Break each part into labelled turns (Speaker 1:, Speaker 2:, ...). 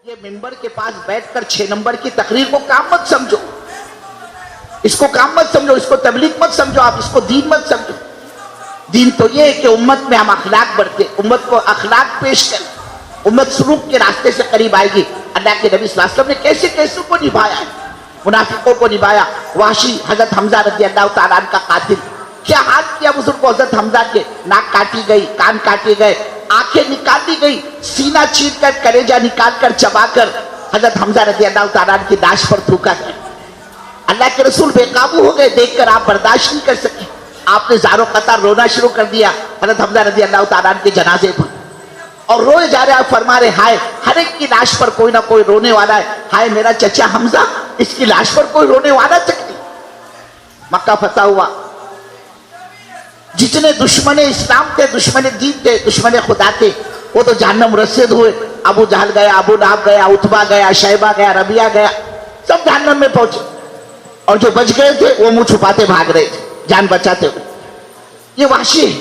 Speaker 1: ये मिंबर के पास बैठकर 6 नंबर की तकरीर को काम मत समझो, इसको काम मत समझो, इसको तबलीग मत समझो, आप इसको दीन मत समझो। दीन तो ये है कि उम्मत में हम अखलाक बढ़ते, उम्मत को अखलाक पेश करें, उम्मत सुलूक के रास्ते से करीब आएगी। अल्लाह के नबी सल्लल्लाहु अलैहि वसल्लम ने कैसे कैसे को निभाया है, मुनाफिकों को निभाया। वाशी हजरत हमजा रज़ी अल्लाह तआला अन्हु का कातिल, क्या हाल किया बुजुर्ग को हजरत हमजा के, नाक काटी गई, कान काटे गए, आंखें निकाल दी गई, सीना चीर कर कलेजा निकाल कर चबाकर हजरत हमजा रज़ी अल्लाह तआला अन्हु की लाश पर थूका गया। अल्लाह के रसूल बेकाबू हो गए, देखकर आप बर्दाश्त नहीं कर सके, आपने ज़ारो कतार रोना शुरू कर दिया हजरत हमजा रज़ी अल्लाह तआला अन्हु के जनाजे पर, और रोए जा रहे आप, फरमा रहे हाय हर एक की लाश पर कोई ना कोई रोने वाला है, हाय मेरा चचा हमजा, इसकी लाश पर कोई रोने वाला तक नहीं। मक्का फतह हुआ, जितने दुश्मन इस्लाम थे, दुश्मन दीन थे, दुश्मन खुदा थे, वो तो जहन्नम रसीद हुए। अबू जहल गया, अबू लहब गया, उतबा गया, शैबा गया, रबिया गया, सब जहन्नम में पहुंचे, और जो बच गए थे वो मुंह छुपाते भाग रहे थे जान बचाते हुए। ये वाशी है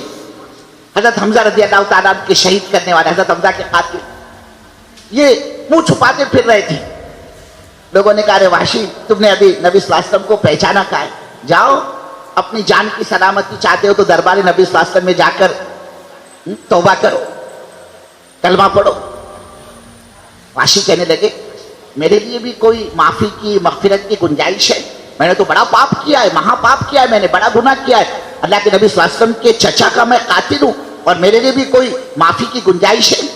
Speaker 1: हजरत हमजा रज़ी अल्लाह तआला के शहीद करने वाले, हजरत हमजा के कातिल, ये मुंह छुपाते फिर रहे थे। लोगों ने कहा, वाशी तुमने अभी नबी सल्लल्लाहु अलैहि वसल्लम को पहचाना कहा है, जाओ अपनी जान की सलामती चाहते हो तो दरबार नबी सल्लल्लाहु अलैहि वसल्लम में जाकर तौबा करो, कलमा पढ़ो। वाशी कहने लगे, मेरे लिए भी कोई माफी की मगफिरत की गुंजाइश है, मैंने तो बड़ा पाप किया है, महापाप किया है, मैंने बड़ा गुनाह किया है, अल्लाह के नबी सल्लल्लाहु अलैहि वसल्लम के चचा का मैं कातिल हूं, और मेरे लिए भी कोई माफी की गुंजाइश है।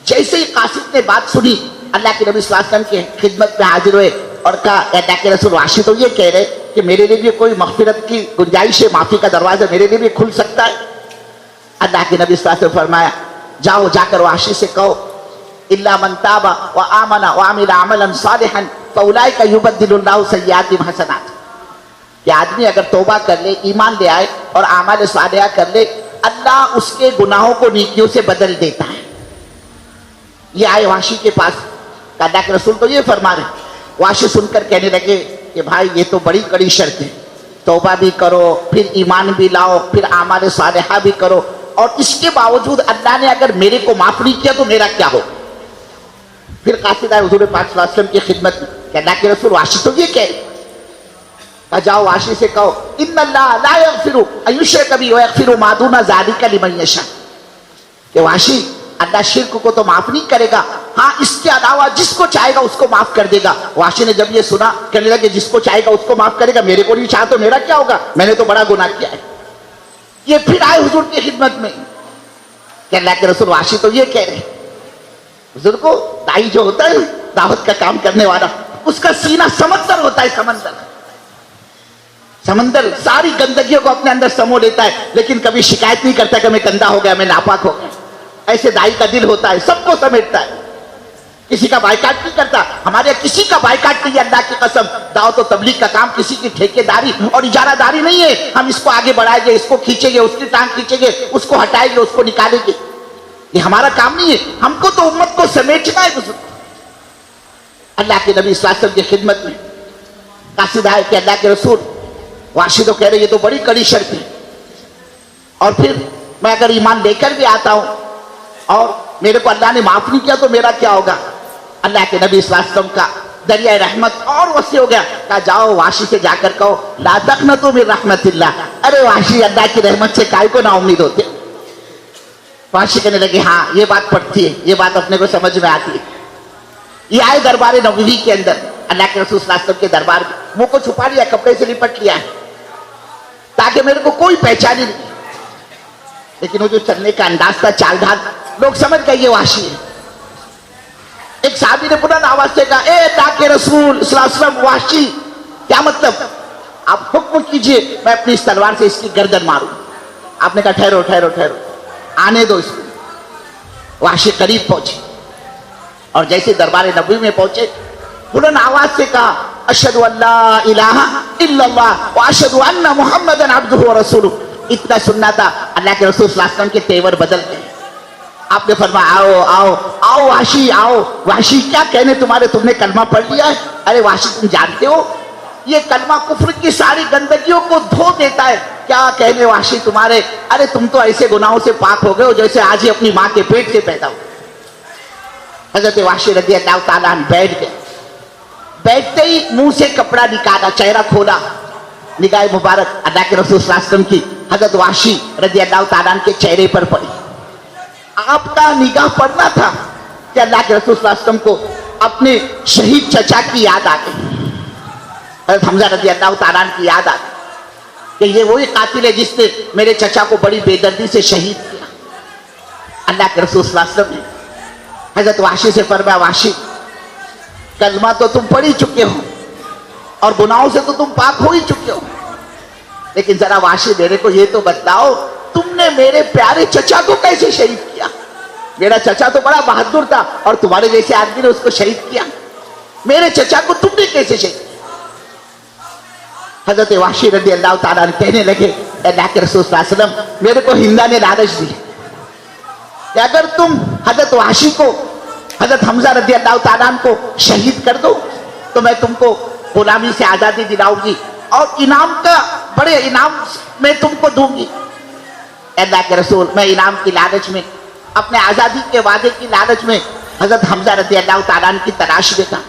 Speaker 1: जैसे ही कासिद ने बात सुनी, अल्लाह के नबी सल्लल्लाहु अलैहि वसल्लम के खिदमत में हाजिर हुए और कहा, अल्लाह के रसूल, वाशी तो ये कह रहे कि मेरे लिए भी कोई मगफिरत की गुंजाइश है, माफी का दरवाजा मेरे लिए भी खुल सकता है। अल्लाह के नबी सल्लल्लाहु अलैहि वसल्लम फरमाया, जाओ जाकर वाशी से कहो, इल्ला मन ताबा व आमना व अमिला अमलन सालिहन फउलाइका युबद्दिलुल्लाहु सय्यातिहिम हसनात। कि आदमी अगर तौबा कर ले, ईमान ले आए और आमाल सालिहा कर ले, अल्लाह उसके गुनाहों को नेकियों से बदल देता है। ये आए वाशी के पास, अल्लाह के रसूल तो ये फरमा रहे। वाशी सुनकर कहने लगे कि भाई ये तो बड़ी कड़ी शर्त है, तौबा भी करो, फिर ईमान भी लाओ, फिर आमाल सालिहा भी करो, और इसके बावजूद अल्लाह ने अगर मेरे को माफ नहीं किया तो मेरा क्या हो। फिर कासिद आए हुजूर पाक सल्लल्लाहु अलैहि वसल्लम की खिदमत में, अल्लाह के रसूल, वाशी तो ये कह, जाओ वाशी से कहो, इन्नल्लाह ला यगफिरु अन युश्रका बिही व यगफिरु मा दूना ज़ालिका लिमन यशा। कि वाशी, अल्लाह शिर्क को तो माफ नहीं करेगा, हाँ इसके अलावा जिसको चाहेगा उसको माफ कर देगा। वाशी ने जब ये सुना, कहने लगे जिसको चाहेगा उसको माफ करेगा, मेरे को नहीं चाहा तो मेरा क्या होगा, मैंने तो बड़ा गुनाह किया है। ये फिर आए हुजूर की खिदमत में कि अल्लाह के रसूल, वाशी तो ये कह रहे, हुजूर को दाई जो होता है दावत का काम करने वाला, उसका सीना समंदर होता है, समंदर समंदर सारी गंदगियों को अपने अंदर समो लेता है, लेकिन कभी शिकायत नहीं करता कि मैं गंदा हो गया, मैं नापाक हो गया। ऐसे दाई का दिल होता है, सबको समेटता है, किसी का बायकाट नहीं करता। हमारे किसी का बायकाट नहीं है, अल्लाह की कसम। दावत और तबलीग का काम किसी की ठेकेदारी और इजारादारी नहीं है, हम इसको आगे बढ़ाएंगे, इसको खींचेंगे, उसकी टांग खींचेंगे, उसको हटाएंगे, उसको निकालेंगे, ये हमारा काम नहीं है। हमको तो उम्मत को समेटना है। अल्लाह के नबी सल्लल्लाहु अलैहि वसल्लम की खिदमत में कासिद आए कि अल्लाह के रसूल, वाशी तो कह रहे ये तो बड़ी कड़ी शर्त है, और फिर मैं अगर ईमान लेकर भी आता हूं और मेरे को अल्लाह ने माफ नहीं किया तो मेरा क्या होगा। अल्लाह के नबी सल्लल्लाहु अलैहि वसल्लम का दरिया रहमत और वसी हो गया। कहा, जाओ वाशी से जाकर कहो, ला तक़नतू मिन रहमतिल्लाह। अरे वाशी, अल्लाह की रहमत से काय को ना उम्मीद होते। वाशी कहने लगे, हाँ ये बात पड़ती है, ये बात अपने को समझ में आती है। ये आए दरबार नबवी के अंदर, अल्लाह के रसूल सल्लल्लाहु अलैहि वसल्लम के दरबार में, मुंह को छुपा लिया, कपड़े से लिपट लिया ताकि मेरे को कोई पहचान ही नहीं। लेकिन वो जो चलने का अंदाज था, चाल ढाल, लोग समझ गए ये वाशी है। एक साहबी ने बुलंद आवाज से कहा, ए अल्लाह के रसूल सल्लल्लाहु अलैहि वसल्लम, वाशी क्या मतलब, आप हुक्म कीजिए, मैं अपनी इस तलवार से इसकी गर्दन मारूं। आपने कहा, ठहरो ठहरो ठहरो, आने दो इसको। वाशी करीब पहुंचे और जैसे दरबार नबवी में पहुंचे, बुलंद आवाज से कहा, अशहदु अल्ला इलाहा इल्लल्लाह व अशहदु अन्ना मुहम्मदन अब्दुहु व रसूलुहु। इतना सुनना था, अल्लाह के रसूल सल्लल्लाहु अलैहि वसल्लम के तेवर बदल गए। आपने फरमाया, आओ आओ आओ वाशी आओ। वाशी, क्या कहने तुम्हारे, तुमने कलमा पढ़ लिया है? अरे वाशी, तुम जानते हो ये कलमा कुफ्र की सारी गंदगियों को धो देता है। क्या कहने वाशी तुम्हारे, अरे तुम तो ऐसे गुनाहों से पाक हो गए हो जैसे आज ही अपनी माँ के पेट से पैदा हो। हजरत वाशी रजी अल्लाह ताला अन्हु बैठ गए। बैठते ही मुंह से कपड़ा निकाला, चेहरा खोला, निगाह मुबारक अल्लाह के रसूल सल्लल्लाहु अलैहि वसल्लम की हजरत वाशी रजी अल्लाह ताला अन्हु के चेहरे पर पड़ी। आपका निगाह पड़ना था कि अल्लाह के रसूल सल्लल्लाहु अलैहि वसल्लम को अपने शहीद चचा की याद आ गई, हजरत हमजा रजी अल्लाह ताला अन्हु की याद आ गई कि ये वही कातिल है जिसने मेरे चचा को बड़ी बेदर्दी से शहीद किया। अल्लाह के रसूल सल्लल्लाहु अलैहि वसल्लम ने हजरत वाशी से फरमाया, वाशी कलमा तो तुम पढ़ ही चुके हो और गुनाहों से तो तुम पाक हो ही चुके हो, लेकिन जरा वाशी मेरे को ये तो बताओ, तुमने मेरे प्यारे चचा को कैसे शहीद किया? मेरा चचा तो बड़ा बहादुर था और तुम्हारे जैसे आदमी ने उसको शहीद किया, मेरे चचा को तुमने कैसे शहीद किया? हजरत वाशी रज़ी अल्लाह ताला अन्हु कहने लगे, अल्लाह के रसूल सल्लल्लाहु अलैहि वसल्लम, मेरे को हिंदा ने लालच दी कि अगर तुम हजरत वाशी को, हजरत हमजा रज़ी अल्लाह ताला अन्हु को शहीद कर दो तो मैं तुमको गुलामी से आजादी दिलाऊंगी और इनाम का बड़े इनाम मैं तुमको दूंगी। अल्लाह के रसूल, मैं इनाम की लालच में, अपने आजादी के वादे की लालच में हजरत हमजा रज़ी अल्लाह ताला अन्हु की तलाश में था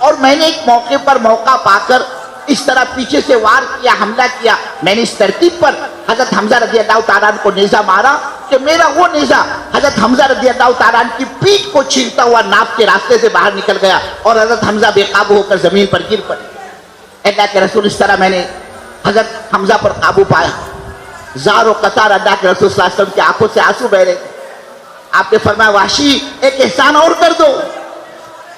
Speaker 1: और मैंने एक मौके पर मौका पाकर इस तरह पीछे से वार किया, हमला किया। मैंने इस तरतीब पर हजरत हमजा रज़ी अल्लाह ताला अन्हु को नेज़ा मारा कि मेरा वो नेज़ा हजरत हमजा रज़ी अल्लाह ताला अन्हु की पीठ को छीनता हुआ नाप के रास्ते से बाहर निकल गया और हजरत हमजा बेकाबू होकर जमीन पर गिर पड़े। अल्लाह के रसूल, इस तरह मैंने हजरत हमजा पर काबू पाया। ज़ार और कतार अल्लाह के रसूल सल्लल्लाहु अलैहि वसल्लम की आंखों से आंसू बह रहे थे। आपने फरमाया, वाशी एक एहसान और कर दो,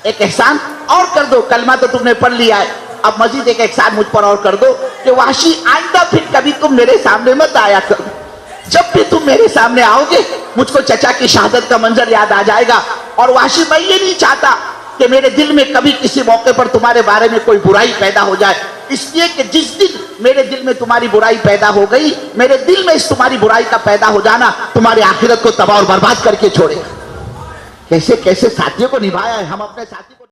Speaker 1: एक एहसान और कर दो, कलमा तो तुमने पढ़ लिया है, अब मजीद एक एहसान मुझ पर और कर दो कि वाशी आइंदा फिर कभी तुम मेरे सामने मत आया करो। जब भी तुम मेरे सामने आओगे मुझको चचा की शहादत का मंजर याद आ जाएगा और वाशी, मैं ये नहीं चाहता कि मेरे दिल में कभी किसी मौके पर तुम्हारे बारे में कोई बुराई पैदा हो जाए, इसलिए कि जिस दिन मेरे दिल में तुम्हारी बुराई पैदा हो गई, मेरे दिल में इस तुम्हारी बुराई का पैदा हो जाना तुम्हारी आखिरत को तबाह और बर्बाद करके छोड़ेगा। कैसे कैसे साथियों को निभाया है हम अपने साथी को।